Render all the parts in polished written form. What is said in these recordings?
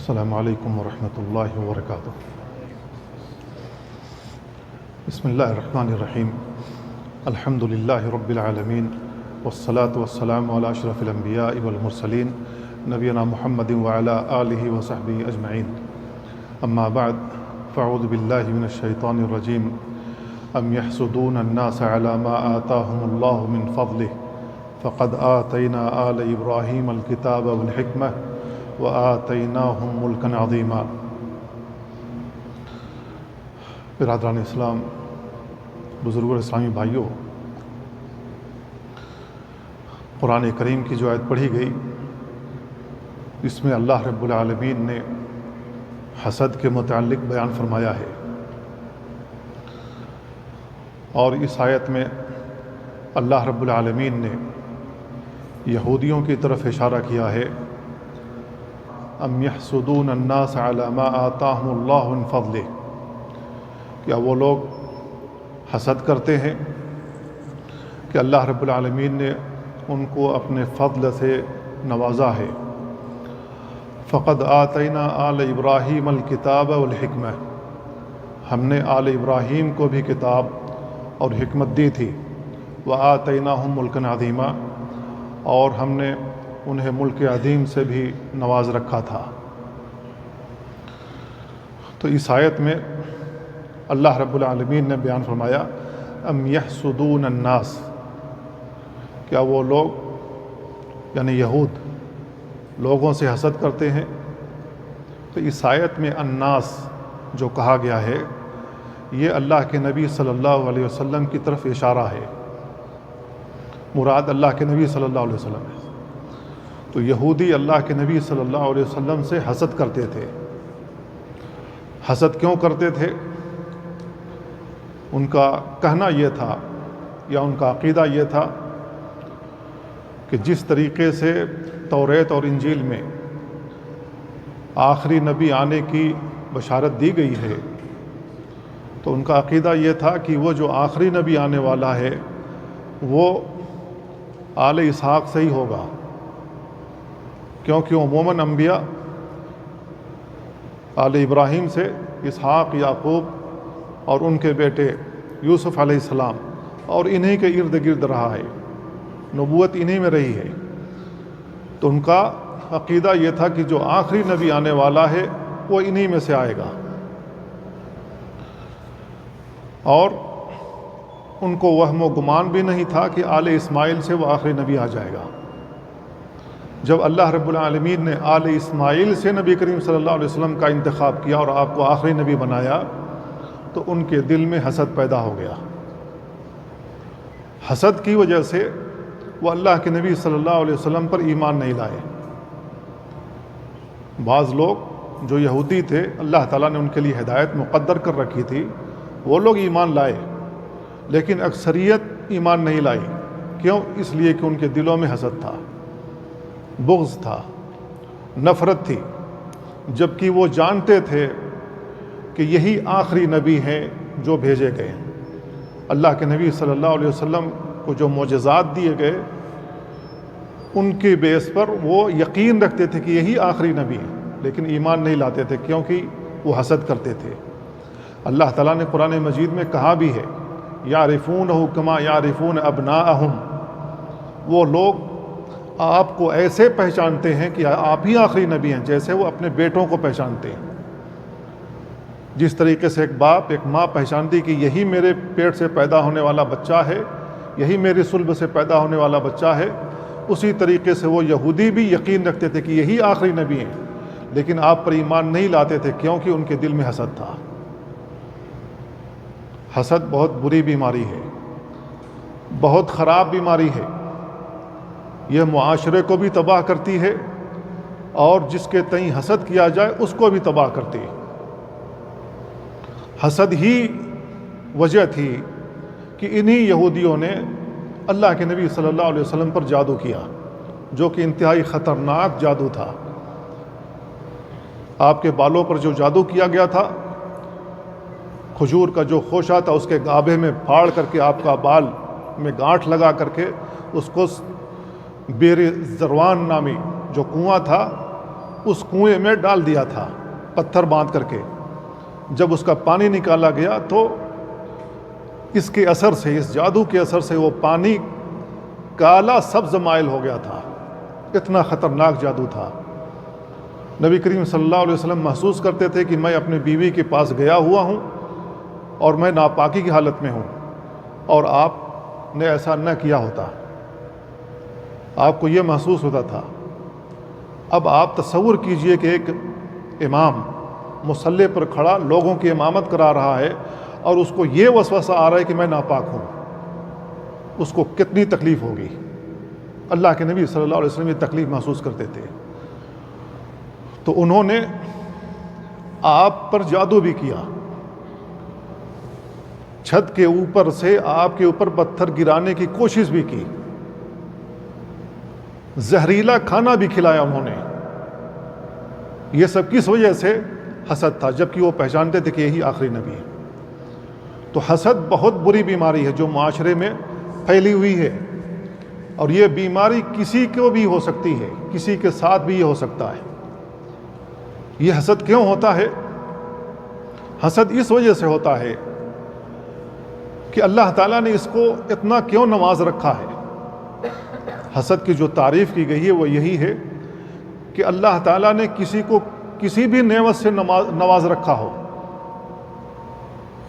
السلام علیکم ورحمۃ اللہ وبرکاتہ۔ بسم اللہ الرحمن الرحیم۔ الحمد للہ رب العالمین والصلاة والسلام علی اشرف الانبیاء والمرسلین نبینا محمد وعلی آلہ وصحبہ اجمعین، اما بعد فاعوذ باللہ من الشیطان الرجیم۔ ام یحسدون الناس علی ما آتاہم اللہ من فضلہ فقد آتینا آل ابراہیم الکتاب والحکمہ وآتیناہم ملکا عظیما۔ برادران اسلام، بزرگوں اسلامی بھائیوں، قرآن کریم کی جو آیت پڑھی گئی اس میں اللہ رب العالمین نے حسد کے متعلق بیان فرمایا ہے، اور اس آیت میں اللہ رب العالمین نے یہودیوں کی طرف اشارہ کیا ہے۔ ام یحسدون الناس علی ما آتاہم اللہ من فضلہ، کیا وہ لوگ حسد کرتے ہیں کہ اللہ رب العالمین نے ان کو اپنے فضل سے نوازا ہے۔ فقد آتینا آل ابراہیم الکتاب والحکمہ، ہم نے آل ابراہیم کو بھی کتاب اور حکمت دی تھی۔ وآتیناہم ملکا عظیما، اور ہم نے انہیں ملک عظیم سے بھی نواز رکھا تھا۔ تو اس آیت میں اللہ رب العالمین نے بیان فرمایا ام یحسدون الناس، کیا وہ لوگ یعنی یہود لوگوں سے حسد کرتے ہیں؟ تو اس آیت میں الناس جو کہا گیا ہے یہ اللہ کے نبی صلی اللہ علیہ وسلم کی طرف اشارہ ہے، مراد اللہ کے نبی صلی اللہ علیہ وسلم ہے۔ تو یہودی اللہ کے نبی صلی اللہ علیہ وسلم سے حسد کرتے تھے۔ حسد کیوں کرتے تھے؟ ان کا کہنا یہ تھا یا ان کا عقیدہ یہ تھا کہ جس طریقے سے توریت اور انجیل میں آخری نبی آنے کی بشارت دی گئی ہے، تو ان کا عقیدہ یہ تھا کہ وہ جو آخری نبی آنے والا ہے وہ آل اسحاق سے ہی ہوگا، کیونکہ عموماً انبیاء آل ابراہیم سے اسحاق، یعقوب اور ان کے بیٹے یوسف علیہ السلام اور انہی کے ارد گرد رہا ہے، نبوت انہی میں رہی ہے۔ تو ان کا عقیدہ یہ تھا کہ جو آخری نبی آنے والا ہے وہ انہی میں سے آئے گا، اور ان کو وہم و گمان بھی نہیں تھا کہ آل اسماعیل سے وہ آخری نبی آ جائے گا۔ جب اللہ رب العالمین نے آل اسماعیل سے نبی کریم صلی اللہ علیہ وسلم کا انتخاب کیا اور آپ کو آخری نبی بنایا، تو ان کے دل میں حسد پیدا ہو گیا۔ حسد کی وجہ سے وہ اللہ کے نبی صلی اللہ علیہ وسلم پر ایمان نہیں لائے۔ بعض لوگ جو یہودی تھے، اللہ تعالیٰ نے ان کے لیے ہدایت مقدر کر رکھی تھی، وہ لوگ ایمان لائے، لیکن اکثریت ایمان نہیں لائی۔ کیوں؟ اس لیے کہ ان کے دلوں میں حسد تھا، بغض تھا، نفرت تھی، جبکہ وہ جانتے تھے کہ یہی آخری نبی ہیں جو بھیجے گئے۔ اللہ کے نبی صلی اللہ علیہ وسلم کو جو معجزات دیے گئے ان کے بیس پر وہ یقین رکھتے تھے کہ یہی آخری نبی ہیں، لیکن ایمان نہیں لاتے تھے کیونکہ وہ حسد کرتے تھے۔ اللہ تعالیٰ نے قرآن مجید میں کہا بھی ہے یعرفونہ کما یعرفون ابناءہم، وہ لوگ آپ کو ایسے پہچانتے ہیں کہ آپ ہی آخری نبی ہیں جیسے وہ اپنے بیٹوں کو پہچانتے ہیں۔ جس طریقے سے ایک باپ ایک ماں پہچانتی کہ یہی میرے پیٹ سے پیدا ہونے والا بچہ ہے، یہی میری صلب سے پیدا ہونے والا بچہ ہے، اسی طریقے سے وہ یہودی بھی یقین رکھتے تھے کہ یہی آخری نبی ہیں، لیکن آپ پر ایمان نہیں لاتے تھے کیونکہ ان کے دل میں حسد تھا۔ حسد بہت بری بیماری ہے، بہت خراب بیماری ہے، یہ معاشرے کو بھی تباہ کرتی ہے اور جس کے تئیں حسد کیا جائے اس کو بھی تباہ کرتی ہے۔ حسد ہی وجہ تھی کہ انہی یہودیوں نے اللہ کے نبی صلی اللہ علیہ وسلم پر جادو کیا، جو کہ انتہائی خطرناک جادو تھا۔ آپ کے بالوں پر جو جادو کیا گیا تھا، کھجور کا جو خوشہ تھا اس کے گابھے میں پھاڑ کر کے آپ کا بال میں گانٹھ لگا کر کے اس کو بیر زروان نامی جو کنواں تھا اس کنویں میں ڈال دیا تھا پتھر باندھ کر کے. جب اس کا پانی نکالا گیا تو اس کے اثر سے، اس جادو کے اثر سے وہ پانی کالا سبز مائل ہو گیا تھا. اتنا خطرناک جادو تھا. نبی کریم صلی اللہ علیہ وسلم محسوس کرتے تھے کہ میں اپنی بیوی کے پاس گیا ہوا ہوں اور میں ناپاکی کی حالت میں ہوں، اور آپ نے ایسا نہ کیا ہوتا. آپ کو یہ محسوس ہوتا تھا. اب آپ تصور کیجئے کہ ایک امام مصلی پر کھڑا لوگوں کی امامت کرا رہا ہے اور اس کو یہ وسوسہ آ رہا ہے کہ میں ناپاک ہوں. اس کو کتنی تکلیف ہوگی. اللہ کے نبی صلی اللہ علیہ وسلم یہ تکلیف محسوس کرتے تھے. تو انہوں نے آپ پر جادو بھی کیا. چھت کے اوپر سے آپ کے اوپر پتھر گرانے کی کوشش بھی کی. زہریلا کھانا بھی کھلایا انہوں نے. یہ سب کس وجہ سے؟ حسد تھا، جبکہ وہ پہچانتے تھے کہ یہی آخری نبی ہے. تو حسد بہت بری بیماری ہے جو معاشرے میں پھیلی ہوئی ہے، اور یہ بیماری کسی کو بھی ہو سکتی ہے، کسی کے ساتھ بھی یہ ہو سکتا ہے. یہ حسد کیوں ہوتا ہے؟ حسد اس وجہ سے ہوتا ہے کہ اللہ تعالیٰ نے اس کو اتنا کیوں نواز رکھا ہے. حسد کی جو تعریف کی گئی ہے وہ یہی ہے کہ اللہ تعالیٰ نے کسی کو کسی بھی نعمت سے نواز رکھا ہو.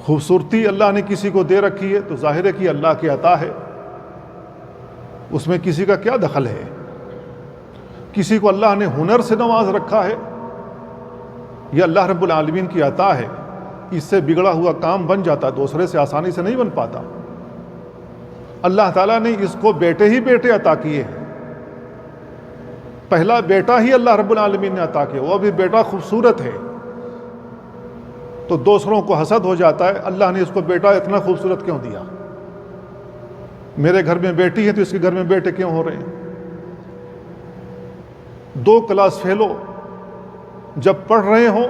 خوبصورتی اللہ نے کسی کو دے رکھی ہے تو ظاہر ہے کہ اللہ کی عطا ہے، اس میں کسی کا کیا دخل ہے. کسی کو اللہ نے ہنر سے نواز رکھا ہے، یہ اللہ رب العالمین کی عطا ہے. اس سے بگڑا ہوا کام بن جاتا، دوسرے سے آسانی سے نہیں بن پاتا. اللہ تعالیٰ نے اس کو بیٹے ہی بیٹے عطا کیے ہیں. پہلا بیٹا ہی اللہ رب العالمین نے عطا کیا، وہ بھی بیٹا خوبصورت ہے. تو دوسروں کو حسد ہو جاتا ہے، اللہ نے اس کو بیٹا اتنا خوبصورت کیوں دیا؟ میرے گھر میں بیٹی ہے تو اس کے گھر میں بیٹے کیوں ہو رہے ہیں؟ 2 کلاس فیلو جب پڑھ رہے ہوں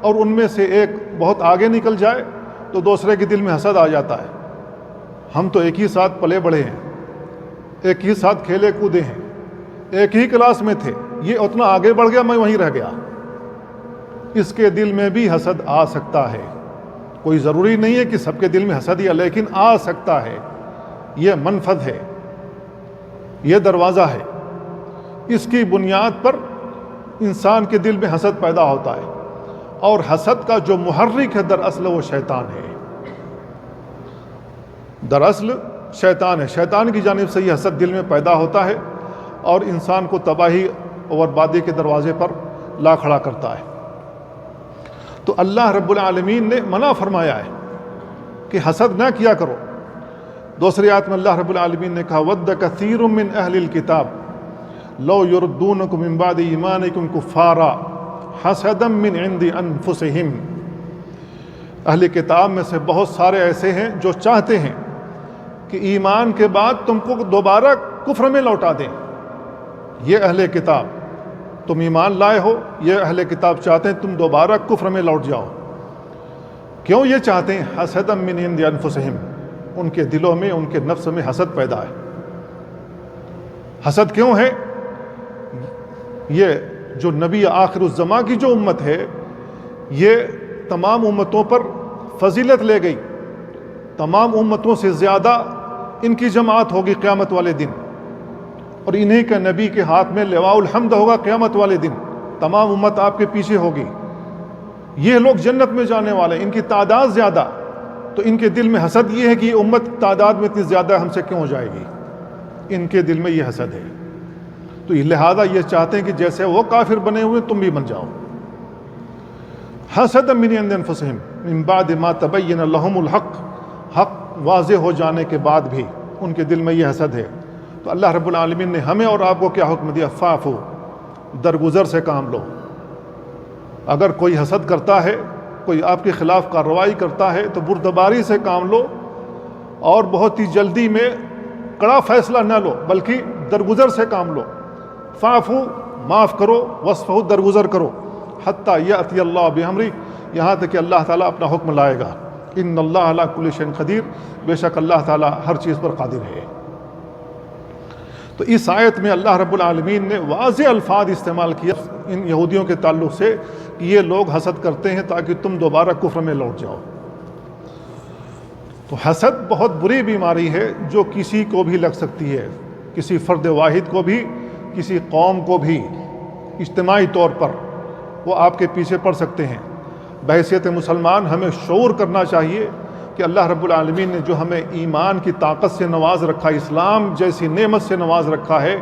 اور ان میں سے ایک بہت آگے نکل جائے تو دوسرے کے دل میں حسد آ جاتا ہے. ہم تو ایک ہی ساتھ پلے بڑھے ہیں، ایک ہی ساتھ کھیلے کودے ہیں، ایک ہی کلاس میں تھے، یہ اتنا آگے بڑھ گیا، میں وہیں رہ گیا. اس کے دل میں بھی حسد آ سکتا ہے. کوئی ضروری نہیں ہے کہ سب کے دل میں حسد ہی ہے، لیکن آ سکتا ہے. یہ منفذ ہے، یہ دروازہ ہے. اس کی بنیاد پر انسان کے دل میں حسد پیدا ہوتا ہے، اور حسد کا جو محرک ہے دراصل وہ شیطان ہے. دراصل شیطان ہے. شیطان کی جانب سے یہ حسد دل میں پیدا ہوتا ہے اور انسان کو تباہی اور بربادی کے دروازے پر لا کھڑا کرتا ہے. تو اللہ رب العالمین نے منع فرمایا ہے کہ حسد نہ کیا کرو. دوسری آیت میں اللہ رب العالمین نے کہا وَدَّ كَثِيرٌ مِّنْ أَهْلِ الْكِتَابِ لَوْ يُرُدُّونَكُم مِّن بَعْدِ إِيمَانِكُمْ كُفَّارًا حَسَدًا مِّنْ عِندِ أَنفُسِهِمْ. اہل کتاب میں سے بہت سارے ایسے ہیں جو چاہتے ہیں کہ ایمان کے بعد تم کو دوبارہ کفر میں لوٹا دیں. یہ اہل کتاب، تم ایمان لائے ہو، یہ اہل کتاب چاہتے ہیں تم دوبارہ کفر میں لوٹ جاؤ. کیوں یہ چاہتے ہیں؟ حسدًا مِّنْ عِندِ أَنفُسِهِمْ. ان کے دلوں میں، ان کے نفس میں حسد پیدا ہے. حسد کیوں ہے؟ یہ جو نبی آخر الزماں کی جو امت ہے، یہ تمام امتوں پر فضیلت لے گئی. تمام امتوں سے زیادہ ان کی جماعت ہوگی قیامت والے دن، اور انہی کا نبی کے ہاتھ میں لواء الحمد ہوگا قیامت والے دن. تمام امت آپ کے پیچھے ہوگی. یہ لوگ جنت میں جانے والے، ان کی تعداد زیادہ. تو ان کے دل میں حسد یہ ہے کہ یہ امت تعداد میں اتنی زیادہ ہم سے کیوں ہو جائے گی. ان کے دل میں یہ حسد ہے. تو لہذا یہ چاہتے ہیں کہ جیسے وہ کافر بنے ہوئے تم بھی بن جاؤ. حسدا من عند انفسهم من بعد ما تبين لهم الحق. حق واضح ہو جانے کے بعد بھی ان کے دل میں یہ حسد ہے. تو اللہ رب العالمین نے ہمیں اور آپ کو کیا حکم دیا؟ فاعفو، درگزر سے کام لو. اگر کوئی حسد کرتا ہے، کوئی آپ کے خلاف کارروائی کرتا ہے تو بردباری سے کام لو، اور بہت ہی جلدی میں کڑا فیصلہ نہ لو، بلکہ درگزر سے کام لو. فاعفو، معاف کرو، واصفحوا، درگزر کرو. حتیٰ یأتی اللہ بامرہ، یہاں تک کہ اللہ تعالیٰ اپنا حکم لائے گا. ان اللہ علی کل شیء قدیر، بے شک اللہ تعالیٰ ہر چیز پر قادر ہے. تو اس آیت میں اللہ رب العالمین نے واضح الفاظ استعمال کیا ان یہودیوں کے تعلق سے کہ یہ لوگ حسد کرتے ہیں تاکہ تم دوبارہ کفر میں لوٹ جاؤ۔ تو حسد بہت بری بیماری ہے جو کسی کو بھی لگ سکتی ہے، کسی فرد واحد کو بھی، کسی قوم کو بھی، اجتماعی طور پر وہ آپ کے پیچھے پڑ سکتے ہیں۔ بحیثیت مسلمان ہمیں شعور کرنا چاہیے کہ اللہ رب العالمین نے جو ہمیں ایمان کی طاقت سے نواز رکھا، اسلام جیسی نعمت سے نواز رکھا ہے،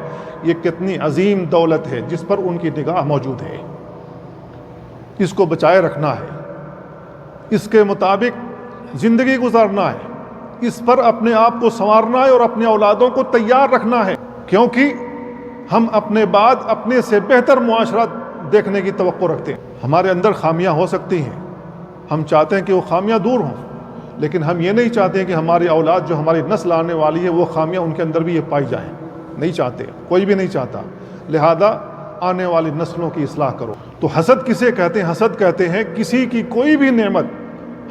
یہ کتنی عظیم دولت ہے جس پر ان کی نگاہ موجود ہے۔ اس کو بچائے رکھنا ہے، اس کے مطابق زندگی گزارنا ہے، اس پر اپنے آپ کو سنوارنا ہے اور اپنے اولادوں کو تیار رکھنا ہے، کیونکہ ہم اپنے بعد اپنے سے بہتر معاشرہ دیکھنے کی توقع رکھتے ہیں۔ ہمارے اندر خامیاں ہو سکتی ہیں، ہم چاہتے ہیں کہ وہ خامیاں دور ہوں، لیکن ہم یہ نہیں چاہتے ہیں کہ ہماری اولاد جو ہماری نسل آنے والی ہے وہ خامیاں ان کے اندر بھی یہ پائی جائیں، نہیں چاہتے، کوئی بھی نہیں چاہتا۔ لہذا آنے والی نسلوں کی اصلاح کرو۔ تو حسد کسے کہتے ہیں؟ حسد کہتے ہیں کسی کی کوئی بھی نعمت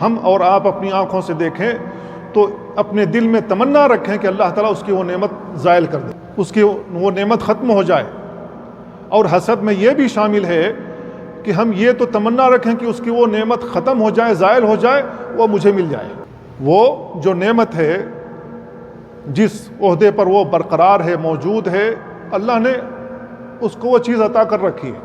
ہم اور آپ اپنی آنکھوں سے دیکھیں تو اپنے دل میں تمنا رکھیں کہ اللہ تعالیٰ اس کی وہ نعمت زائل کر دے، اس کی وہ نعمت ختم ہو جائے۔ اور حسد میں یہ بھی شامل ہے کہ ہم یہ تو تمنا رکھیں کہ اس کی وہ نعمت ختم ہو جائے، زائل ہو جائے، وہ مجھے مل جائے۔ وہ جو نعمت ہے، جس عہدے پر وہ برقرار ہے، موجود ہے، اللہ نے اس کو وہ چیز عطا کر رکھی ہے۔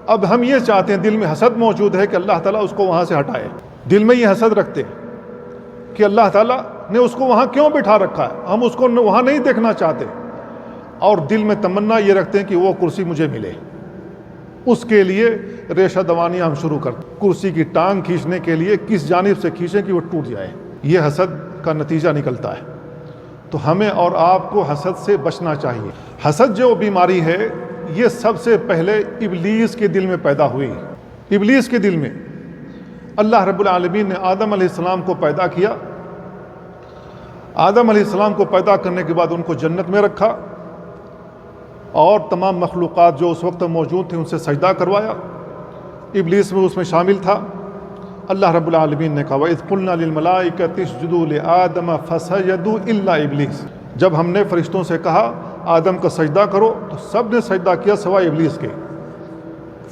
اب ہم یہ چاہتے ہیں، دل میں حسد موجود ہے کہ اللہ تعالیٰ اس کو وہاں سے ہٹائے، دل میں یہ حسد رکھتے ہیں کہ اللہ تعالیٰ نے اس کو وہاں کیوں بٹھا رکھا ہے، ہم اس کو وہاں نہیں دیکھنا چاہتے، اور دل میں تمنا یہ رکھتے ہیں کہ وہ کرسی مجھے ملے۔ اس کے لیے ریشہ دوانیاں ہم شروع کرتے ہیں، کرسی کی ٹانگ کھینچنے کے لیے کس جانب سے کھینچیں کہ وہ ٹوٹ جائے، یہ حسد کا نتیجہ نکلتا ہے۔ تو ہمیں اور آپ کو حسد سے بچنا چاہیے۔ حسد جو بیماری ہے یہ سب سے پہلے ابلیس کے دل میں پیدا ہوئی۔ ابلیس کے دل میں اللہ رب العالمین نے آدم علیہ السلام کو پیدا کیا، آدم علیہ السلام کو پیدا کرنے کے بعد ان کو جنت میں رکھا اور تمام مخلوقات جو اس وقت موجود تھے ان سے سجدہ کروایا، ابلیس میں اس میں شامل تھا۔ اللہ رب العالمین نے کہا وَإِذْ قُلْنَا لِلْمَلَائِكَةِ اسْجُدُوا لِآدَمَ فَسَجَدُوا إِلَّا إِبْلِيسَ، جب ہم نے فرشتوں سے کہا آدم کا سجدہ کرو تو سب نے سجدہ کیا سوائے ابلیس کے،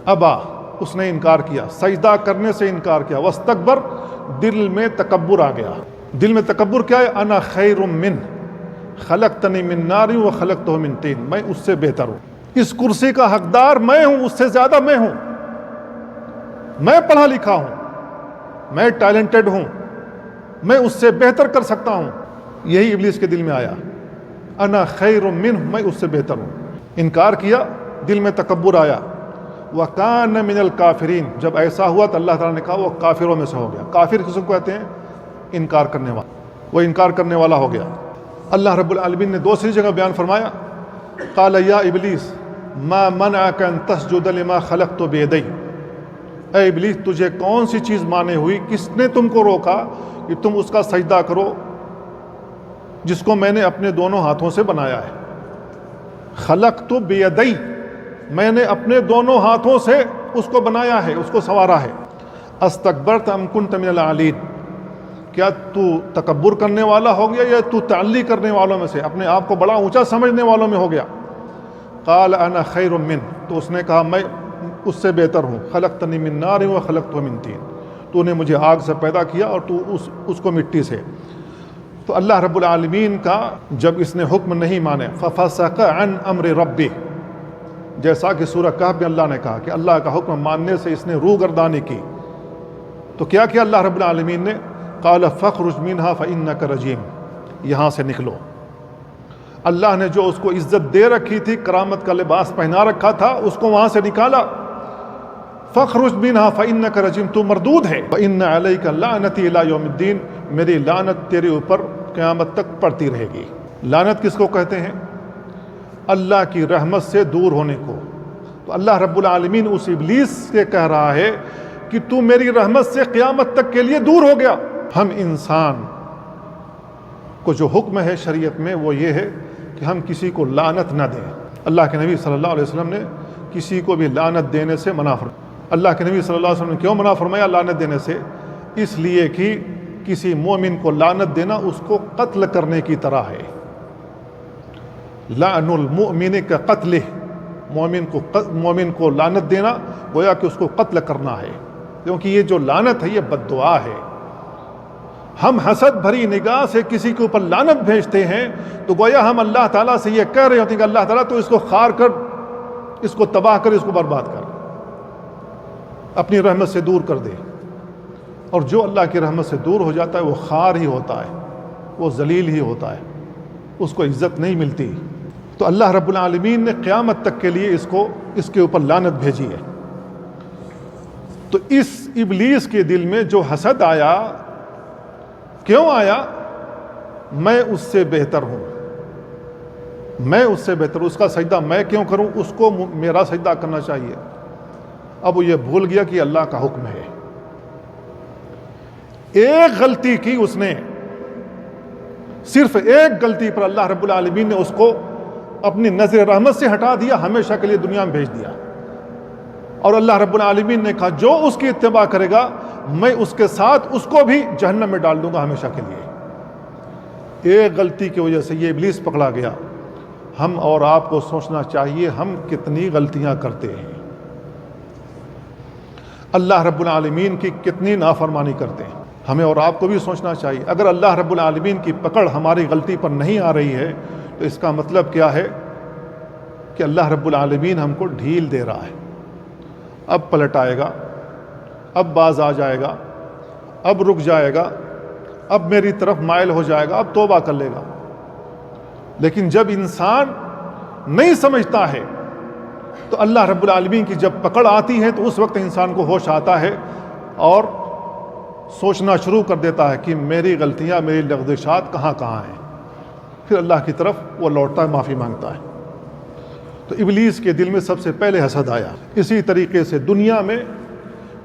ابا، اس نے انکار کیا، سجدہ کرنے سے انکار کیا، واستکبر، دل میں تکبر آ گیا۔ دل میں تکبر کیا ہے؟ انا خیر من خلقتنی من نار وخلقتہ من طین، میں اس سے بہتر ہوں، اس کرسی کا حقدار میں ہوں، اس سے زیادہ میں ہوں، میں پڑھا لکھا ہوں، میں ٹیلنٹڈ ہوں، میں اس سے بہتر کر سکتا ہوں۔ یہی ابلیس کے دل میں آیا، انا خیر منہ، میں اس سے بہتر ہوں۔ انکار کیا، دل میں تکبر آیا۔ وَكَانَ مِنَ الْكَافِرِينَ، جب ایسا ہوا تو اللہ تعالیٰ نے کہا وہ کافروں میں سے ہو گیا۔ کافر کس کو کہتے ہیں؟ انکار کرنے والا، وہ انکار کرنے والا ہو گیا۔ اللہ رب العالمین نے دوسری جگہ بیان فرمایا قال یا ابلیس ما منعک ان تسجد لما خلقت بیدی، اے ابلیس تجھے کون سی چیز مانے ہوئی، کس نے تم کو روکا کہ تم اس کا سجدہ کرو جس کو میں نے اپنے دونوں ہاتھوں سے بنایا ہے۔ خلقت بیدی، میں نے اپنے دونوں ہاتھوں سے اس کو بنایا ہے، اس کو سنوارا ہے۔ استکبرت ام کنت من العالین، کیا تو تکبر کرنے والا ہو گیا یا تو تعلی کرنے والوں میں سے، اپنے آپ کو بڑا اونچا سمجھنے والوں میں ہو گیا؟ قال انا خیر من، تو اس نے کہا میں اس سے بہتر ہوں، خلقتنی من نار و خلقتہ من طین، تو نے مجھے آگ سے پیدا کیا اور تو اس کو مٹی سے۔ تو اللہ رب العالمین کا جب اس نے حکم نہیں مانے، ففسق عن امر ربہ، جیسا کہ سورہ کہف میں اللہ نے کہا کہ اللہ کا حکم ماننے سے اس نے روگردانی کی، تو کیا کیا اللہ رب العالمین نے؟ قال فاخرج منها فانک رجیم، یہاں سے نکلو۔ اللہ نے جو اس کو عزت دے رکھی تھی، کرامت کا لباس پہنا رکھا تھا، اس کو وہاں سے نکالا۔ فاخرج منها فانک رجیم، تو مردود ہے۔ وان علیک لعنتی الی یوم الدین، میری لعنت تیرے اوپر قیامت تک پڑتی رہے گی۔ لعنت کس کو کہتے ہیں؟ اللہ کی رحمت سے دور ہونے کو۔ تو اللہ رب العالمین اس ابلیس سے کہہ رہا ہے کہ تو میری رحمت سے قیامت تک کے لیے دور ہو گیا۔ ہم انسان کو جو حکم ہے شریعت میں وہ یہ ہے کہ ہم کسی کو لعنت نہ دیں۔ اللہ کے نبی صلی اللہ علیہ وسلم نے کسی کو بھی لعنت دینے سے منع فرمایا۔ اللہ کے نبی صلی اللہ علیہ وسلم نے کیوں منع فرمایا لعنت دینے سے؟ اس لیے کہ کسی مومن کو لعنت دینا اس کو قتل کرنے کی طرح ہے۔ لعن المؤمن کا قتل، مومن کو لعنت دینا گویا کہ اس کو قتل کرنا ہے، کیونکہ یہ جو لعنت ہے یہ بد دعا ہے۔ ہم حسد بھری نگاہ سے کسی کے اوپر لعنت بھیجتے ہیں تو گویا ہم اللہ تعالیٰ سے یہ کہہ رہے ہوتے ہیں کہ اللہ تعالیٰ تو اس کو خار کر، اس کو تباہ کر، اس کو برباد کر، اپنی رحمت سے دور کر دے۔ اور جو اللہ کی رحمت سے دور ہو جاتا ہے وہ خار ہی ہوتا ہے، وہ ذلیل ہی ہوتا ہے، اس کو عزت نہیں ملتی۔ تو اللہ رب العالمین نے قیامت تک کے لیے اس کے اوپر لعنت بھیجی ہے۔ تو اس ابلیس کے دل میں جو حسد آیا، کیوں آیا؟ میں اس سے بہتر ہوں، میں اس سے بہتر، اس کا سجدہ میں کیوں کروں، اس کو میرا سجدہ کرنا چاہیے۔ اب وہ یہ بھول گیا کہ اللہ کا حکم ہے۔ ایک غلطی کی اس نے، صرف ایک غلطی پر اللہ رب العالمین نے اس کو اپنی نظر رحمت سے ہٹا دیا، ہمیشہ کے لیے دنیا میں بھیج دیا۔ اور اللہ رب العالمین نے کہا جو اس کی اتباع کرے گا میں اس کے ساتھ اس کو بھی جہنم میں ڈال دوں گا ہمیشہ کے لیے۔ ایک غلطی کی وجہ سے یہ ابلیس پکڑا گیا۔ ہم اور آپ کو سوچنا چاہیے ہم کتنی غلطیاں کرتے ہیں، اللہ رب العالمین کی کتنی نافرمانی کرتے ہیں۔ ہمیں اور آپ کو بھی سوچنا چاہیے اگر اللہ رب العالمین کی پکڑ ہماری غلطی پر نہیں آ رہی ہے تو اس کا مطلب کیا ہے کہ اللہ رب العالمین ہم کو ڈھیل دے رہا ہے۔ اب پلٹ آئے گا، اب باز آ جائے گا، اب رک جائے گا، اب میری طرف مائل ہو جائے گا، اب توبہ کر لے گا۔ لیکن جب انسان نہیں سمجھتا ہے تو اللہ رب العالمین کی جب پکڑ آتی ہے تو اس وقت انسان کو ہوش آتا ہے اور سوچنا شروع کر دیتا ہے کہ میری غلطیاں، میری لغزشات کہاں کہاں ہیں، پھر اللہ کی طرف وہ لوٹتا ہے، معافی مانگتا ہے۔ تو ابلیس کے دل میں سب سے پہلے حسد آیا۔ اسی طریقے سے دنیا میں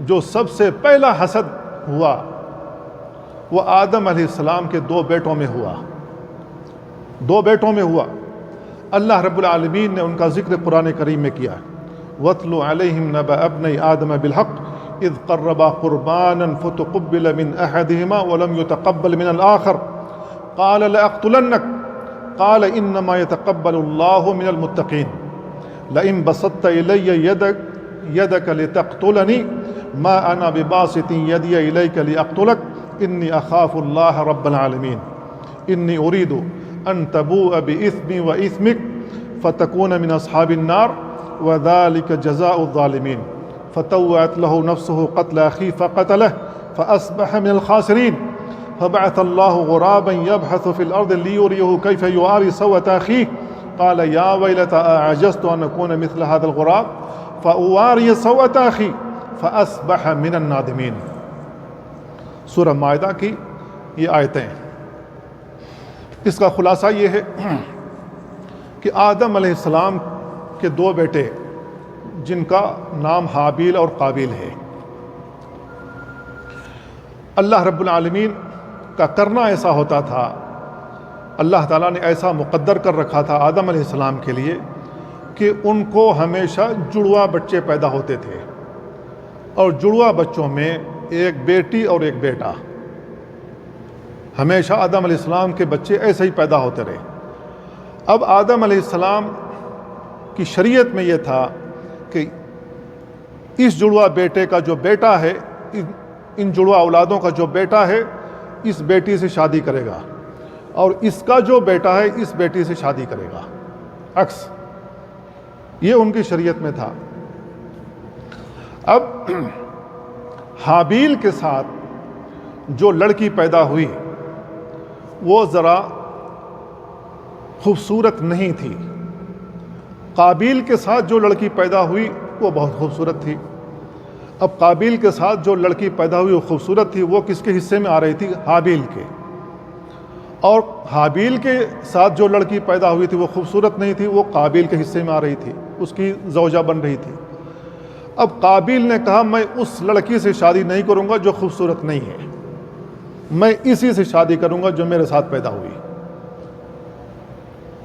جو سب سے پہلا حسد ہوا وہ آدم علیہ السلام کے دو بیٹوں میں ہوا، دو بیٹوں میں ہوا۔ اللہ رب العالمین نے ان کا ذکر قرآن کریم میں کیا، وَاتْلُ عَلَيْهِمْ نَبَأَ ابْنَيْ آدَمَ بِالْحَقِّ إِذْ قَرَّبَا قُرْبَانًا فَتُقُبِّلَ مِنْ أَحَدِهِمَا وَلَمْ يُتَقَبَّلْ مِنَ الْآخَرِ قَالَ لَأَقْتُلَنَّكَ قَالَ إِنَّمَا يَتَقَبَّلُ اللَّهُ مِنَ الْمُتَّقِينَ لئن بسطت إلي يدك لتقتلني ما أنا بباسط يدي إليك لأقتلك إني أخاف الله رب العالمين إني أريد أن تبوء بإثمي وإثمك فتكون من أصحاب النار وذلك جزاء الظالمين فتوعت له نفسه قتل أخيه فقتله فأصبح من الخاسرين فبعث الله غرابا يبحث في الأرض ليريه كيف يواري سوءة أخيه قال يا ويلتى أعجزت أن أكون مثل هذا الغراب فأواري سوءة أخي فأصبح من النادمين۔ سورہ مائدہ کی یہ آیتیں، اس کا خلاصہ یہ ہے کہ آدم علیہ السلام کے دو بیٹے جن کا نام حابیل اور قابیل ہے، اللہ رب العالمین کا کرنا ایسا ہوتا تھا، اللہ تعالیٰ نے ایسا مقدر کر رکھا تھا آدم علیہ السلام کے لیے کہ ان کو ہمیشہ جڑوا بچے پیدا ہوتے تھے، اور جڑوا بچوں میں ایک بیٹی اور ایک بیٹا، ہمیشہ آدم علیہ السلام کے بچے ایسے ہی پیدا ہوتے رہے۔ اب آدم علیہ السلام کی شریعت میں یہ تھا کہ اس جڑوا بیٹے کا جو بیٹا ہے، ان جڑوا اولادوں کا جو بیٹا ہے اس بیٹی سے شادی کرے گا، اور اس کا جو بیٹا ہے اس بیٹی سے شادی کرے گا، عکس، یہ ان کی شریعت میں تھا۔ اب حابیل کے ساتھ جو لڑکی پیدا ہوئی وہ ذرا خوبصورت نہیں تھی، قابیل کے ساتھ جو لڑکی پیدا ہوئی وہ بہت خوبصورت تھی۔ اب قابیل کے ساتھ جو لڑکی پیدا ہوئی وہ خوبصورت تھی، وہ کس کے حصے میں آ رہی تھی؟ حابیل کے۔ اور حابیل کے ساتھ جو لڑکی پیدا ہوئی تھی وہ خوبصورت نہیں تھی، وہ قابیل کے حصے میں آ رہی تھی، اس کی زوجہ بن رہی تھی۔ اب قابیل نے کہا میں اس لڑکی سے شادی نہیں کروں گا جو خوبصورت نہیں ہے، میں اسی سے شادی کروں گا جو میرے ساتھ پیدا ہوئی۔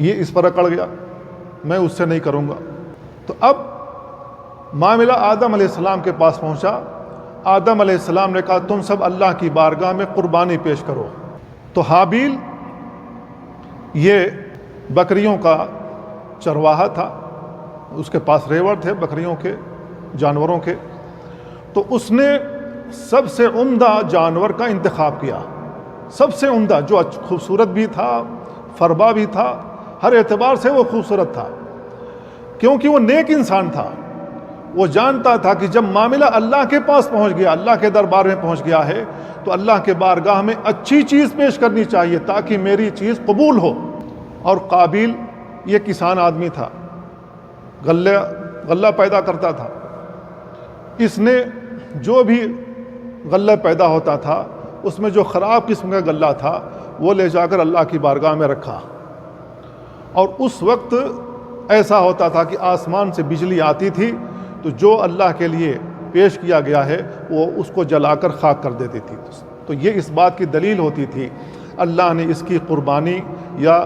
یہ اس پر اکڑ گیا، میں اس سے نہیں کروں گا۔ تو اب معاملہ آدم علیہ السلام کے پاس پہنچا۔ آدم علیہ السلام نے کہا تم سب اللہ کی بارگاہ میں قربانی پیش کرو۔ تو حابیل یہ بکریوں کا چرواہا تھا، اس کے پاس ریوڑ تھے بکریوں کے، جانوروں کے، تو اس نے سب سے عمدہ جانور کا انتخاب کیا، سب سے عمدہ، جو خوبصورت بھی تھا، فربا بھی تھا، ہر اعتبار سے وہ خوبصورت تھا، کیونکہ وہ نیک انسان تھا۔ وہ جانتا تھا کہ جب معاملہ اللہ کے پاس پہنچ گیا، اللہ کے دربار میں پہنچ گیا ہے، تو اللہ کے بارگاہ میں اچھی چیز پیش کرنی چاہیے تاکہ میری چیز قبول ہو۔ اور قابیل یہ کسان آدمی تھا، غلہ پیدا کرتا تھا، اس نے جو بھی غلہ پیدا ہوتا تھا اس میں جو خراب قسم کا غلہ تھا وہ لے جا کر اللہ کی بارگاہ میں رکھا، اور اس وقت ایسا ہوتا تھا کہ آسمان سے بجلی آتی تھی تو جو اللہ کے لیے پیش کیا گیا ہے وہ اس کو جلا کر خاک کر دیتی تھی۔ تو یہ اس بات کی دلیل ہوتی تھی اللہ نے اس کی قربانی یا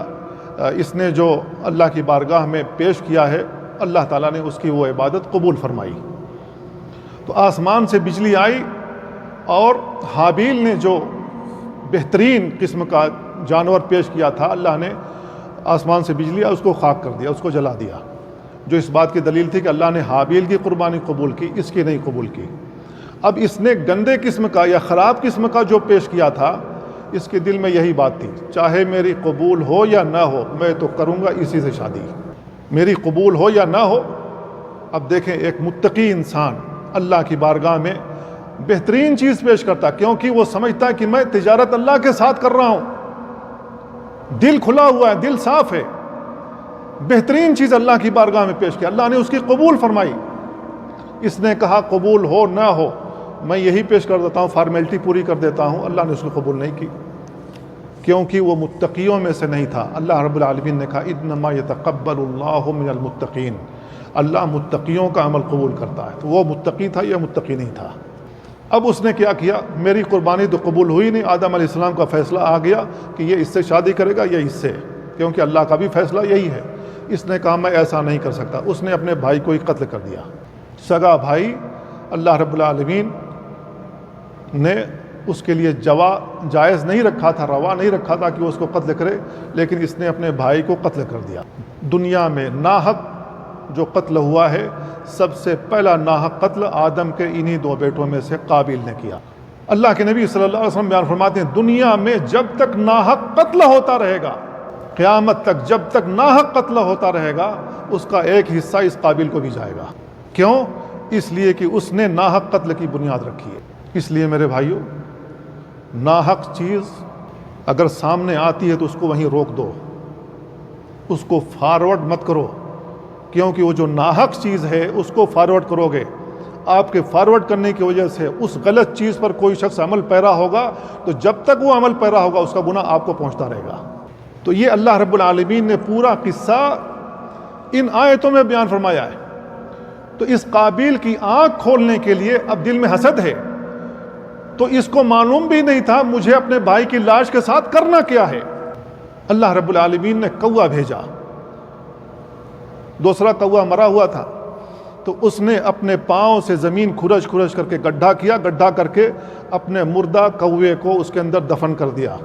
اس نے جو اللہ کی بارگاہ میں پیش کیا ہے، اللہ تعالیٰ نے اس کی وہ عبادت قبول فرمائی۔ تو آسمان سے بجلی آئی، اور حابیل نے جو بہترین قسم کا جانور پیش کیا تھا، اللہ نے آسمان سے بجلی آئی، اس کو خاک کر دیا، اس کو جلا دیا، جو اس بات کی دلیل تھی کہ اللہ نے حابیل کی قربانی قبول کی، اس کی نہیں قبول کی۔ اب اس نے گندے قسم کا یا خراب قسم کا جو پیش کیا تھا، اس کے دل میں یہی بات تھی، چاہے میری قبول ہو یا نہ ہو، میں تو کروں گا اسی سے شادی، میری قبول ہو یا نہ ہو۔ اب دیکھیں، ایک متقی انسان اللہ کی بارگاہ میں بہترین چیز پیش کرتا، کیونکہ وہ سمجھتا ہے کہ میں تجارت اللہ کے ساتھ کر رہا ہوں، دل کھلا ہوا ہے، دل صاف ہے، بہترین چیز اللہ کی بارگاہ میں پیش کیا، اللہ نے اس کی قبول فرمائی۔ اس نے کہا قبول ہو نہ ہو میں یہی پیش کر دیتا ہوں، فارمیلٹی پوری کر دیتا ہوں، اللہ نے اس کو قبول نہیں کی، کیونکہ وہ متقیوں میں سے نہیں تھا۔ اللہ رب العالمین نے کہا انما یتقبل اللہ من المتقین، اللہ متقیوں کا عمل قبول کرتا ہے، تو وہ متقی تھا یا متقی نہیں تھا۔ اب اس نے کیا کیا، میری قربانی تو قبول ہوئی نہیں، آدم علیہ السلام کا فیصلہ آ گیا کہ یہ اس سے شادی کرے گا یا اس سے، کیونکہ اللہ کا بھی فیصلہ یہی ہے۔ اس نے کہا میں ایسا نہیں کر سکتا، اس نے اپنے بھائی کو ہی قتل کر دیا، سگا بھائی۔ اللہ رب العالمین نے اس کے لیے جائز نہیں رکھا تھا، روا نہیں رکھا تھا کہ وہ اس کو قتل کرے، لیکن اس نے اپنے بھائی کو قتل کر دیا۔ دنیا میں ناحق جو قتل ہوا ہے، سب سے پہلا ناحق قتل آدم کے انہی دو بیٹوں میں سے قابیل نے کیا۔ اللہ کے نبی صلی اللہ علیہ وسلم بیان فرماتے ہیں دنیا میں جب تک ناحق قتل ہوتا رہے گا، قیامت تک جب تک ناحق قتل ہوتا رہے گا، اس کا ایک حصہ اس قابیل کو بھی جائے گا۔ کیوں؟ اس لیے کہ اس نے ناحق قتل کی بنیاد رکھی ہے۔ اس لیے میرے بھائیوں، ناحق چیز اگر سامنے آتی ہے تو اس کو وہیں روک دو، اس کو فارورڈ مت کرو، کیونکہ وہ جو ناحق چیز ہے اس کو فارورڈ کرو گے، آپ کے فارورڈ کرنے کی وجہ سے اس غلط چیز پر کوئی شخص عمل پیرا ہوگا، تو جب تک وہ عمل پیرا ہوگا اس کا گناہ آپ کو پہنچتا رہے گا۔ تو یہ اللہ رب العالمین نے پورا قصہ ان آیتوں میں بیان فرمایا ہے۔ تو اس قابیل کی آنکھ کھولنے کے لیے اب دل میں حسد ہے، تو اس کو معلوم بھی نہیں تھا مجھے اپنے بھائی کی لاش کے ساتھ کرنا کیا ہے۔ اللہ رب العالمین نے کوا بھیجا، دوسرا کوا مرا ہوا تھا، تو اس نے اپنے پاؤں سے زمین کھرچ کھرچ کر کے گڈھا کیا، گڈھا کر کے اپنے مردہ کوے کو اس کے اندر دفن کر دیا۔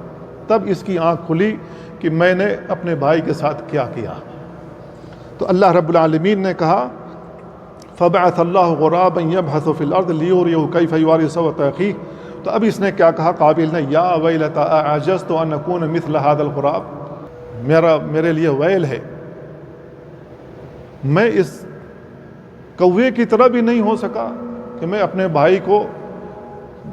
تب اس کی آنکھ کھلی کہ میں نے اپنے بھائی کے ساتھ کیا کیا۔ تو اللہ رب العالمین نے کہا فَبَعَثَ اللَّهُ غُرَابًا يَبْحَثُ فِي الْأَرْضِ لِيُرِيَهُ كَيْفَ يُوَارِي سَوْءَةَ أَخِيهِ۔ تو اب اس نے کیا کہا قابیل نے، یا ویلتا اعجزت ان اکون مثل هذا الغراب، میرے لیے ویل ہے، میں اس کوے کی طرح بھی نہیں ہو سکا کہ میں اپنے بھائی کو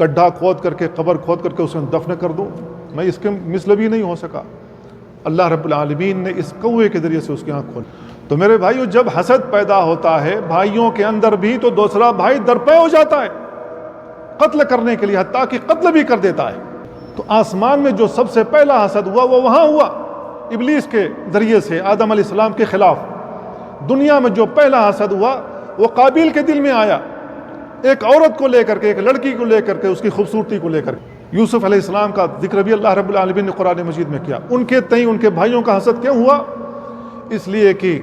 گڈھا کھود کر کے، قبر کھود کر کے اسے دفن کر دوں، میں اس کے مثل بھی نہیں ہو سکا۔ اللہ رب العالمین نے اس کوے کے ذریعے سے اس کی آنکھ کھولی۔ تو میرے بھائیو، جب حسد پیدا ہوتا ہے بھائیوں کے اندر بھی، تو دوسرا بھائی درپے ہو جاتا ہے قتل کرنے کے لیے، حتیٰ کہ قتل بھی کر دیتا ہے۔ تو آسمان میں جو سب سے پہلا حسد ہوا وہ وہاں ہوا، ابلیس کے ذریعے سے آدم علیہ السلام کے خلاف۔ دنیا میں جو پہلا حسد ہوا وہ قابیل کے دل میں آیا، ایک عورت کو لے کر کے، ایک لڑکی کو لے کر کے، اس کی خوبصورتی کو لے کر کے۔ یوسف علیہ السلام کا ذکر بھی اللہ رب العالمین نے قرآن مجید میں کیا۔ ان کے تئیں ان کے بھائیوں کا حسد کیوں ہوا؟ اس لیے کہ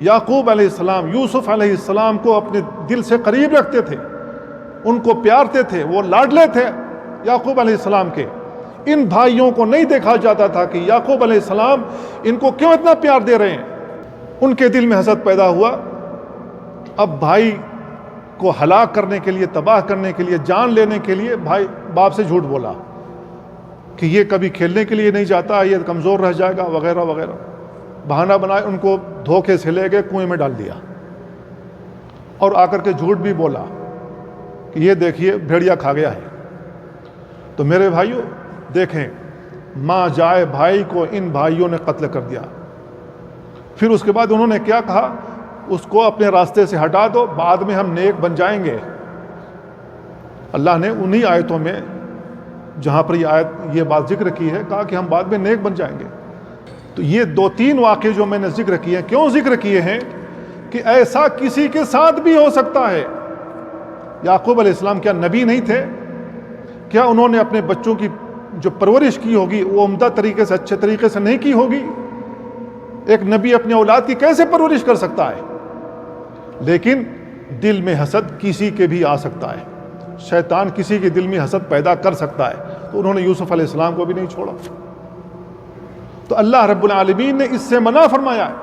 یعقوب علیہ السلام یوسف علیہ السلام کو اپنے دل سے قریب رکھتے تھے، ان کو پیارتے تھے، وہ لاڈلے تھے یعقوب علیہ السلام کے۔ ان بھائیوں کو نہیں دیکھا جاتا تھا کہ یعقوب علیہ السلام ان کو کیوں اتنا پیار دے رہے ہیں، ان کے دل میں حسد پیدا ہوا. اب بھائی کو ہلاک کرنے کے لیے, تباہ کرنے کے لیے, جان لینے کے لیے بھائی باپ سے جھوٹ بولا کہ یہ کبھی کھیلنے کے لیے نہیں جاتا, یہ کمزور رہ جائے گا وغیرہ وغیرہ. بہانہ بنائے, ان کو دھوکے سے لے گئے, کنویں میں ڈال دیا, اور آ کر کے جھوٹ بھی بولا کہ یہ دیکھیے بھیڑیا کھا گیا ہے. تو میرے بھائیوں دیکھیں, ماں جائے بھائی کو ان بھائیوں نے قتل کر دیا. پھر اس کے بعد انہوں نے کیا کہا, اس کو اپنے راستے سے ہٹا دو, بعد میں ہم نیک بن جائیں گے. اللہ نے انہی آیتوں میں جہاں پر یہ بات ذکر کی ہے کہا کہ ہم بعد میں نیک بن جائیں گے. تو یہ 2-3 واقعے جو میں نے ذکر کیے ہیں, کیوں ذکر کیے ہیں کہ ایسا کسی کے ساتھ بھی ہو سکتا ہے. یعقوب علیہ السلام کیا نبی نہیں تھے؟ کیا انہوں نے اپنے بچوں کی جو پرورش کی ہوگی وہ عمدہ طریقے سے, اچھے طریقے سے نہیں کی ہوگی؟ ایک نبی اپنی اولاد کی کیسے پرورش کر سکتا ہے؟ لیکن دل میں حسد کسی کے بھی آ سکتا ہے, شیطان کسی کے دل میں حسد پیدا کر سکتا ہے. تو انہوں نے یوسف علیہ السلام کو بھی نہیں چھوڑا. تو اللہ رب العالمین نے اس سے منع فرمایا ہے.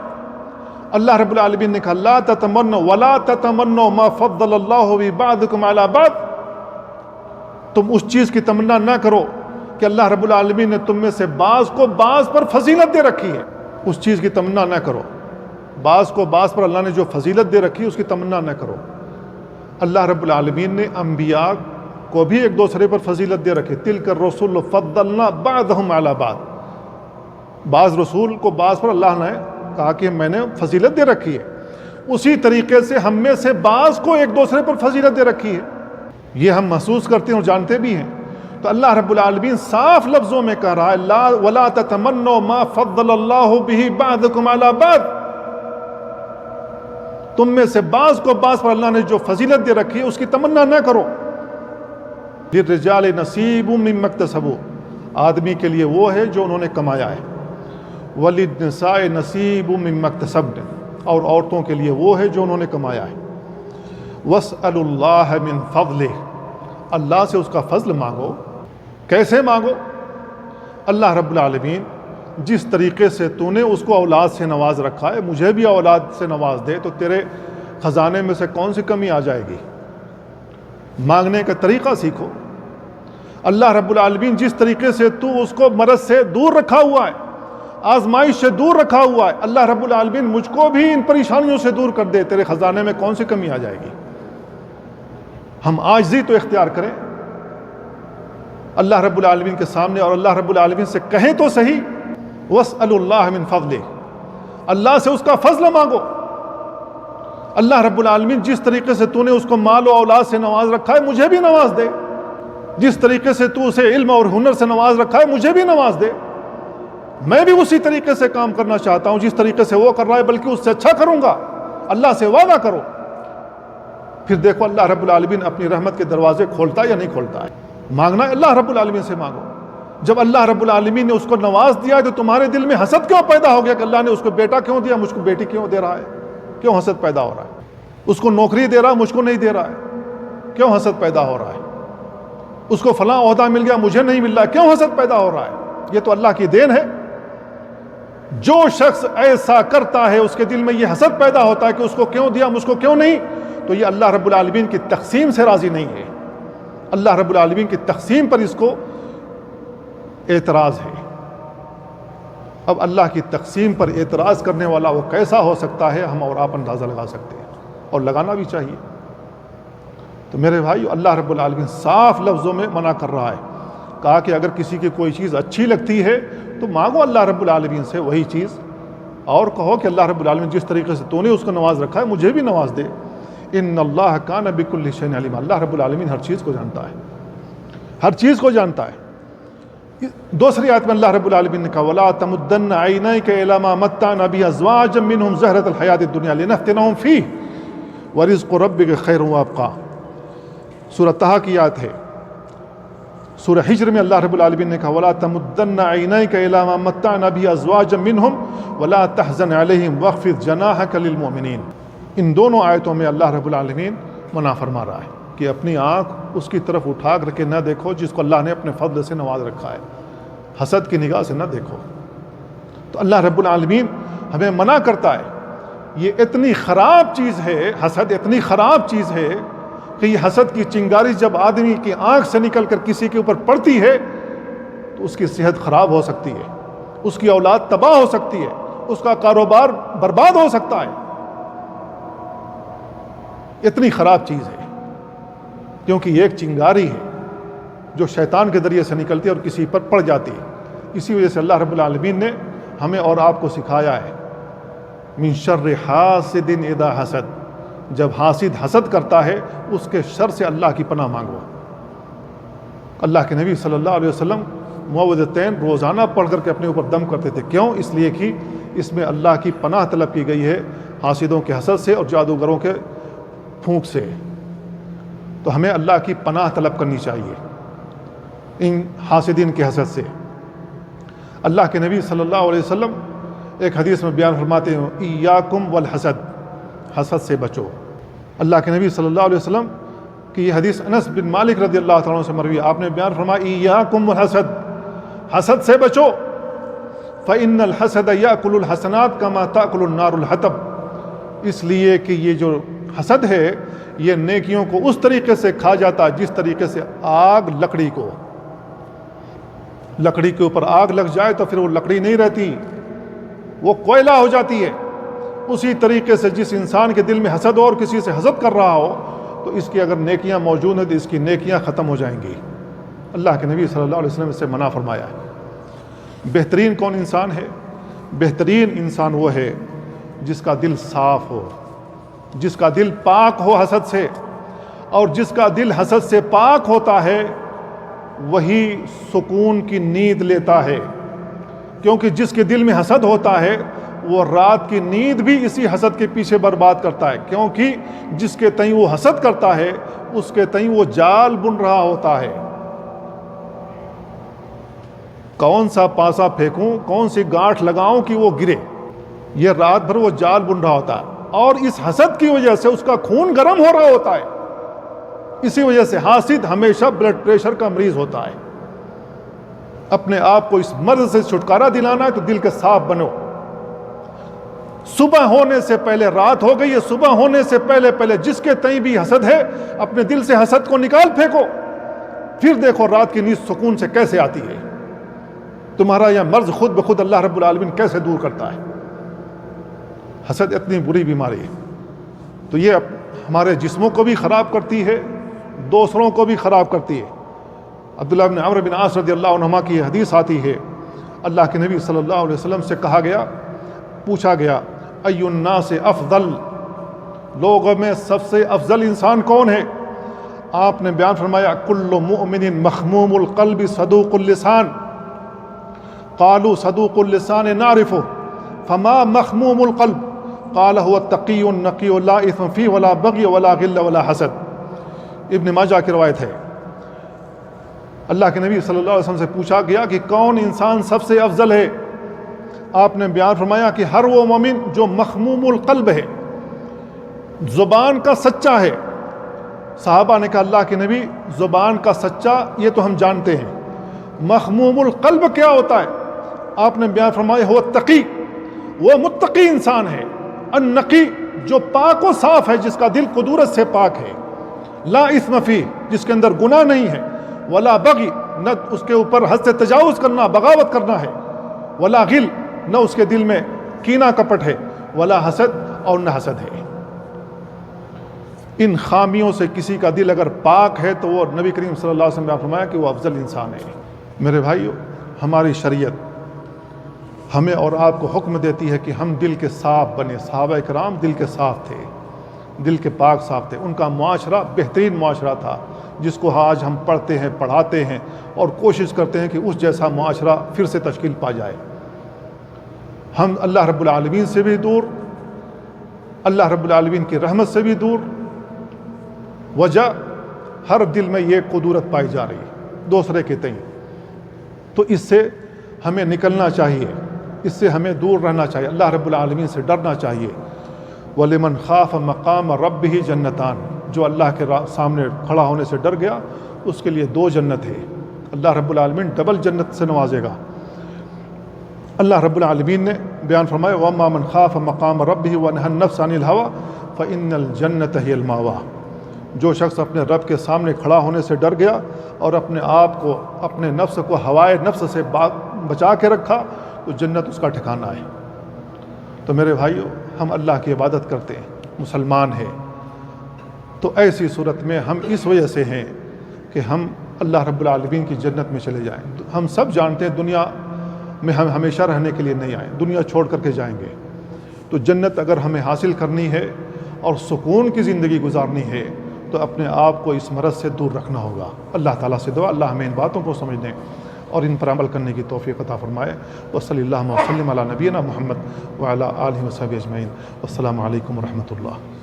اللہ رب العالمین نے کہا لا تتمنوا ولا تتمنوا ما فضل اللہ بعضکم علی بعض. تم اس چیز کی تمنا نہ کرو کہ اللہ رب العالمین نے تم میں سے بعض کو بعض پر فضیلت دے رکھی ہے. اس چیز کی تمنا نہ کرو, بعض کو بعض پر اللہ نے جو فضیلت دے رکھی ہے اس کی تمنا نہ کرو. اللہ رب العالمین نے انبیاء کو بھی ایک دوسرے پر فضیلت دے رکھی. تلک الرسل فضلنا بعضهم علی بعض. بعض رسول کو بعض پر اللہ نے کہا کہ میں نے فضیلت دے رکھی ہے. اسی طریقے سے ہم میں سے بعض کو ایک دوسرے پر فضیلت دے رکھی ہے. یہ ہم محسوس کرتے ہیں اور جانتے بھی ہیں. تو اللہ رب العالمین صاف لفظوں میں کہہ رہا ہے لا ولا تتمنوا ما فضل اللہ به بعضکم علی بعض. تم میں سے بعض کو بعض پر اللہ نے جو فضیلت دے رکھی ہے اس کی تمنا نہ کرو. للرجال نصیب مما اکتسبوا. آدمی کے لیے وہ ہے جو انہوں نے کمایا ہے. وللنساء نصیب مما اکتسبن. اور عورتوں کے لیے وہ ہے جو انہوں نے کمایا ہے. واسألوا اللہ من فضلہ. اللہ سے اس کا فضل مانگو. کیسے مانگو؟ اللہ رب العالمین جس طریقے سے تو نے اس کو اولاد سے نواز رکھا ہے, مجھے بھی اولاد سے نواز دے تو تیرے خزانے میں سے کون سی کمی آ جائے گی. مانگنے کا طریقہ سیکھو. اللہ رب العالمین جس طریقے سے تو اس کو مرض سے دور رکھا ہوا ہے, آزمائش سے دور رکھا ہوا ہے, اللہ رب العالمین مجھ کو بھی ان پریشانیوں سے دور کر دے, تیرے خزانے میں کون سی کمی آ جائے گی. ہم عاجزی تو اختیار کریں اللہ رب العالمین کے سامنے, اور اللہ رب العالمین سے کہیں تو صحیح واسألوا اللہ من فضلہ. اللہ سے اس کا فضل مانگو. اللہ رب العالمین جس طریقے سے تو نے اس کو مال و اولاد سے نواز رکھا ہے مجھے بھی نواز دے. جس طریقے سے تو اسے علم اور ہنر سے نواز رکھا ہے مجھے بھی نواز دے. میں بھی اسی طریقے سے کام کرنا چاہتا ہوں جس طریقے سے وہ کر رہا ہے, بلکہ اس سے اچھا کروں گا. اللہ سے وعدہ کرو. پھر دیکھو اللہ رب العالمین اپنی رحمت کے دروازے کھولتا ہے یا نہیں کھولتا ہے. مانگنا ہے اللہ رب العالمین سے مانگو. جب اللہ رب العالمین نے اس کو نواز دیا تو تمہارے دل میں حسد کیوں پیدا ہو گیا کہ اللہ نے اس کو بیٹا کیوں دیا, مجھ کو بیٹی کیوں دے رہا ہے؟ کیوں حسد پیدا ہو رہا ہے؟ اس کو نوکری دے رہا, مجھ کو نہیں دے رہا ہے, کیوں حسد پیدا ہو رہا ہے؟ اس کو فلاں عہدہ مل گیا, مجھے نہیں مل رہا ہے, کیوں حسد پیدا ہو رہا ہے؟ یہ تو اللہ کی دین ہے. جو شخص ایسا کرتا ہے اس کے دل میں یہ حسد پیدا ہوتا ہے کہ اس کو کیوں دیا, مجھ کو کیوں نہیں, تو یہ اللہ رب العالمین کی تقسیم سے راضی نہیں ہے. اللہ رب العالمین کی تقسیم پر اس کو اعتراض ہے. اب اللہ کی تقسیم پر اعتراض کرنے والا وہ کیسا ہو سکتا ہے, ہم اور آپ اندازہ لگا سکتے ہیں, اور لگانا بھی چاہیے. تو میرے بھائی اللہ رب العالمین صاف لفظوں میں منع کر رہا ہے. کہا کہ اگر کسی کی کوئی چیز اچھی لگتی ہے تو مانگو اللہ رب العالمین سے وہی چیز, اور کہو کہ اللہ رب العالمین جس طریقے سے تو نے اس کو نواز رکھا ہے مجھے بھی نواز دے. ان اللہ کان بکل شیء علیم. اللہ رب العالمین ہر چیز کو جانتا ہے, ہر چیز کو جانتا ہے. دوسری آیت میں اللہ رب العالمین نے کہا ولا تمدن عینیک الی ما متعنا به ازواجا منهم زہرۃ الحیاۃ الدنیا لنفتنهم فیہ ورزق ربک خیر وابقی. سورہ طہ کی آیت ہے. سورہ ہجر میں اللہ رب العالمین نے کہا ولا تمدن عینیک الی ما متعنا به ازواجا منهم ولا تحزن علیہم واخفض جناحک للمؤمنین. ان دونوں آیتوں میں اللہ رب العالمین منع فرما رہا ہے کہ اپنی آنکھ اس کی طرف اٹھا کر کے نہ دیکھو جس کو اللہ نے اپنے فضل سے نواز رکھا ہے, حسد کی نگاہ سے نہ دیکھو. تو اللہ رب العالمین ہمیں منع کرتا ہے یہ اتنی خراب چیز ہے، حسد اتنی خراب چیز ہے کہ یہ حسد کی چنگاری جب آدمی کی آنکھ سے نکل کر کسی کے اوپر پڑتی ہے تو اس کی صحت خراب ہو سکتی ہے، اس کی اولاد تباہ ہو سکتی ہے، اس کا کاروبار برباد ہو سکتا ہے۔ اتنی خراب چیز ہے، کیونکہ یہ ایک چنگاری ہے جو شیطان کے ذریعے سے نکلتی ہے اور کسی پر پڑ جاتی ہے۔ اسی وجہ سے اللہ رب العالمین نے ہمیں اور آپ کو سکھایا ہے، من شر حاسد اذا حسد، جب حاسد حسد کرتا ہے اس کے شر سے اللہ کی پناہ مانگو۔ اللہ کے نبی صلی اللہ علیہ وسلم معوذتین روزانہ پڑھ کر کے اپنے اوپر دم کرتے تھے، کیوں؟ اس لیے کہ اس میں اللہ کی پناہ طلب کی گئی ہے حاسدوں کے حسد سے اور جادوگروں کے پھونک سے۔ تو ہمیں اللہ کی پناہ طلب کرنی چاہیے ان حاسدین کے حسد سے۔ اللہ کے نبی صلی اللہ علیہ وسلم ایک حدیث میں بیان فرماتے ہیں، ایاکم والحسد، حسد سے بچو۔ اللہ کے نبی صلی اللہ علیہ وسلم کی یہ حدیث انس بن مالک رضی اللہ تعالیٰ عنہ سے مروی، آپ نے بیان فرمایا ایاکم والحسد، حسد سے بچو، فإن الحسد یأکل الحسنات کما تأکل النار الحطب، اس لیے کہ یہ جو حسد ہے یہ نیکیوں کو اس طریقے سے کھا جاتا ہے جس طریقے سے آگ لکڑی کو، لکڑی کے اوپر آگ لگ جائے تو پھر وہ لکڑی نہیں رہتی، وہ کوئلہ ہو جاتی ہے۔ اسی طریقے سے جس انسان کے دل میں حسد اور کسی سے حسد کر رہا ہو تو اس کی اگر نیکیاں موجود ہیں تو اس کی نیکیاں ختم ہو جائیں گی۔ اللہ کے نبی صلی اللہ علیہ وسلم سے منع فرمایا ہے۔ بہترین کون انسان ہے؟ بہترین انسان وہ ہے جس کا دل صاف ہو، جس کا دل پاک ہو حسد سے، اور جس کا دل حسد سے پاک ہوتا ہے وہی سکون کی نیند لیتا ہے، کیونکہ جس کے دل میں حسد ہوتا ہے وہ رات کی نیند بھی اسی حسد کے پیچھے برباد کرتا ہے، کیونکہ جس کے تئیں وہ حسد کرتا ہے اس کے تئیں وہ جال بن رہا ہوتا ہے۔ کون سا پاسا پھینکوں، کون سی گانٹھ لگاؤں کہ وہ گرے، یہ رات بھر وہ جال بن رہا ہوتا ہے، اور اس حسد کی وجہ سے اس کا خون گرم ہو رہا ہوتا ہے۔ اسی وجہ سے حاسد ہمیشہ بلڈ پریشر کا مریض ہوتا ہے۔ اپنے آپ کو اس مرض سے چھٹکارا دلانا ہے تو دل کے صاف بنو۔ صبح ہونے سے پہلے، رات ہو گئی ہے، صبح ہونے سے پہلے پہلے جس کے تئیں بھی حسد ہے اپنے دل سے حسد کو نکال پھینکو، پھر دیکھو رات کی نیند سکون سے کیسے آتی ہے، تمہارا یہ مرض خود بخود اللہ رب العالمین کیسے دور کرتا ہے۔ حسد اتنی بری بیماری ہے، تو یہ ہمارے جسموں کو بھی خراب کرتی ہے، دوسروں کو بھی خراب کرتی ہے۔ عبداللہ بن عمرو بن عاص رضی اللہ عنہما کی یہ حدیث آتی ہے، اللہ کے نبی صلی اللہ علیہ وسلم سے کہا گیا، پوچھا گیا، ای الناس افضل، لوگوں میں سب سے افضل انسان کون ہے؟ آپ نے بیان فرمایا، کل مؤمن مخموم القلب صدوق اللسان، قالوا صدوق اللسان نعرفه فما مخموم القلب، قال هو التقی النقی لا اثم فیہ ولا بغی ولا غل ولا حسد۔ ابن ماجہ کی روایت ہے۔ اللہ کے نبی صلی اللہ علیہ وسلم سے پوچھا گیا کہ کون انسان سب سے افضل ہے؟ آپ نے بیان فرمایا کہ ہر وہ مومن جو مخموم القلب ہے، زبان کا سچا ہے۔ صحابہ نے کہا اللہ کے نبی زبان کا سچا یہ تو ہم جانتے ہیں، مخموم القلب کیا ہوتا ہے؟ آپ نے بیان فرمایا ہوا تقی، وہ متقی انسان ہے، النقی جو پاک و صاف ہے، جس کا دل قدورت سے پاک ہے، لا اثم فیہ جس کے اندر گناہ نہیں ہے، ولا بغی نہ اس کے اوپر حد سے تجاوز کرنا، بغاوت کرنا ہے، ولا غل نہ اس کے دل میں کینہ کپٹ ہے، ولا حسد اور نہ حسد ہے۔ ان خامیوں سے کسی کا دل اگر پاک ہے تو وہ نبی کریم صلی اللہ علیہ وسلم نے فرمایا کہ وہ افضل انسان ہے۔ میرے بھائیو، ہماری شریعت ہمیں اور آپ کو حکم دیتی ہے کہ ہم دل کے صاف بنے۔ صحابہ کرام دل کے صاف تھے، دل کے پاک صاف تھے، ان کا معاشرہ بہترین معاشرہ تھا، جس کو آج ہم پڑھتے ہیں، پڑھاتے ہیں اور کوشش کرتے ہیں کہ اس جیسا معاشرہ پھر سے تشکیل پا جائے۔ ہم اللہ رب العالمین سے بھی دور، اللہ رب العالمین کی رحمت سے بھی دور۔ وجہ ہر دل میں یہ قدورت پائی جا رہی ہے دوسرے کے تئیں، تو اس سے ہمیں نکلنا چاہیے، اس سے ہمیں دور رہنا چاہیے، اللہ رب العالمین سے ڈرنا چاہیے۔ وَلِمَنْ خَافَ مَقَامَ رَبِّهِ جَنَّتَانِ، جو اللہ کے سامنے کھڑا ہونے سے ڈر گیا اس کے لیے 2 جنت ہے، اللہ رب العالمین ڈبل جنت سے نوازے گا۔ اللہ رب العالمین نے بیان فرمائے وَأَمَّا مَنْ خَافَ مَقَامَ رَبِّهِ وَنَهَى النَّفْسَ عَنِ الْهَوَىٰ فَإِنَّ الْجَنَّةَ هِيَ الْمَأْوَىٰ، جو شخص اپنے رب کے سامنے کھڑا ہونے سے ڈر گیا اور اپنے آپ کو، اپنے نفس کو ہوائے نفس سے بچا کے رکھا، تو جنت اس کا ٹھکانہ ہے۔ تو میرے بھائیو، ہم اللہ کی عبادت کرتے ہیں، مسلمان ہیں، تو ایسی صورت میں ہم اس وجہ سے ہیں کہ ہم اللہ رب العالمین کی جنت میں چلے جائیں۔ ہم سب جانتے ہیں دنیا میں ہم ہمیشہ رہنے کے لیے نہیں آئے، دنیا چھوڑ کر کے جائیں گے۔ تو جنت اگر ہمیں حاصل کرنی ہے اور سکون کی زندگی گزارنی ہے تو اپنے آپ کو اس مرض سے دور رکھنا ہوگا۔ اللہ تعالیٰ سے دعا اللہ ہمیں ان باتوں کو سمجھنے اور ان پر عمل کرنے کی توفیق عطا فرمائے۔ وصلی اللہ وسلم علی نبینا محمد وعلی آلہ وصحبہ اجمعین۔ السلام علیکم ورحمۃ اللہ۔